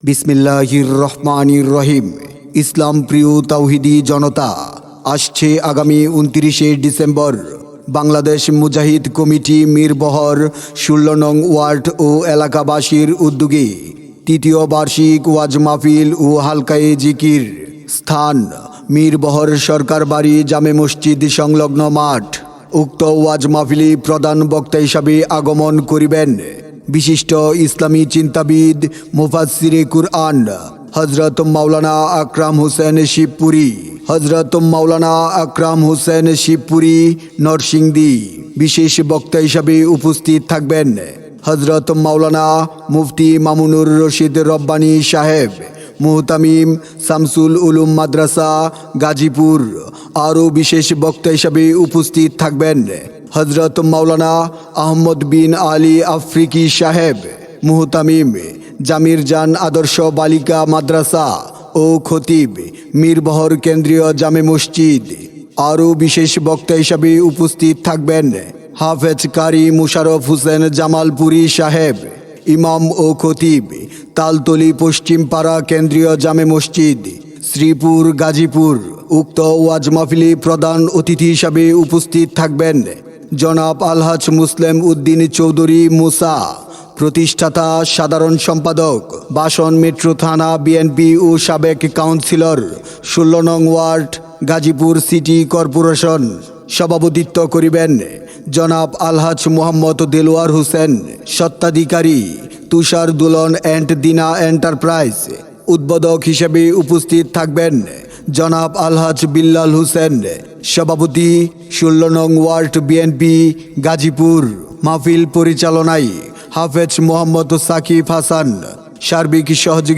বিসমিল্লাহির রহমানির রহিম। ইসলাম প্রিয় তাওহিদি জনতা, আসছে আগামী 29শে ডিসেম্বর বাংলাদেশ মুজাহিদ কমিটি মিরবহর 16 নং ওয়ার্ড ও এলাকাবাসীর উদ্যোগে তৃতীয় বার্ষিক ওয়াজ মাহফিল ও হালকায়ে জিকির। স্থান মিরবহর সরকার বাড়ি জামে মসজিদ সংলগ্ন মাঠ। উক্ত ওয়াজ মাহফিলে প্রধান বক্তা হিসাবে আগমন করিবেন বিশিষ্ট ইসলামী চিন্তাবিদ মুফাসসিরে কুরআন হযরত মাওলানা আকরাম হোসেন শিবপুরী। হযরত মাওলানা আকরাম হোসেন শিবপুরী নরসিংদী। বিশেষ বক্তা হিসাবে উপস্থিত থাকবেন হযরত মাওলানা মুফতি মামুনুর রশিদ রব্বানী সাহেব, মুহতামিম শামসুল উলুম মাদ্রাসা গাজীপুর। আরও বিশেষ বক্তা হিসাবে উপস্থিত থাকবেন হযরত মাওলানা আহমদ বিন আলী আফ্রিকি সাহেব, মুহতামিম জামিরজান আদর্শ বালিকা মাদ্রাসা ও খতিব মিরবহর কেন্দ্রীয় জামে মসজিদ। আরও বিশেষ বক্তা হিসাবে উপস্থিত থাকবেন হাফেজ কারি মুশারফ হোসেন জামালপুরী সাহেব, ইমাম ও খতিব তালতলি পশ্চিম পাড়া কেন্দ্রীয় জামে মসজিদ, শ্রীপুর গাজীপুর। উক্ত ওয়াজ মাহফিলে প্রধান অতিথি হিসাবে উপস্থিত থাকবেন জনাব আলহাজ মুসলিম উদ্দিন চৌধুরী মুসা, প্রতিষ্ঠাতা সাধারণ সম্পাদক বাসন মেট্রো থানা বিএনপি ও সাবেক কাউন্সিলর 16 নং ওয়ার্ড গাজীপুর সিটি কর্পোরেশন। সভাপতিত্ব করিবেন জনাব আলহাজ মোহাম্মদ দেলোয়ার হোসেন, স্বত্বাধিকারী তুষার দুলন অ্যান্ড দিনা এন্টারপ্রাইজ। উদ্বোধক হিসেবে উপস্থিত থাকবেন জনাব আলহাজ বিল্লাল হোসেন, সভাপতি 16 নং ওয়ার্ড বিএনপি গাজীপুর। মাহফিল পরিচালনায় হাফেজ মোহাম্মদ সাকিব হাসান, সার্বিক সহযোগী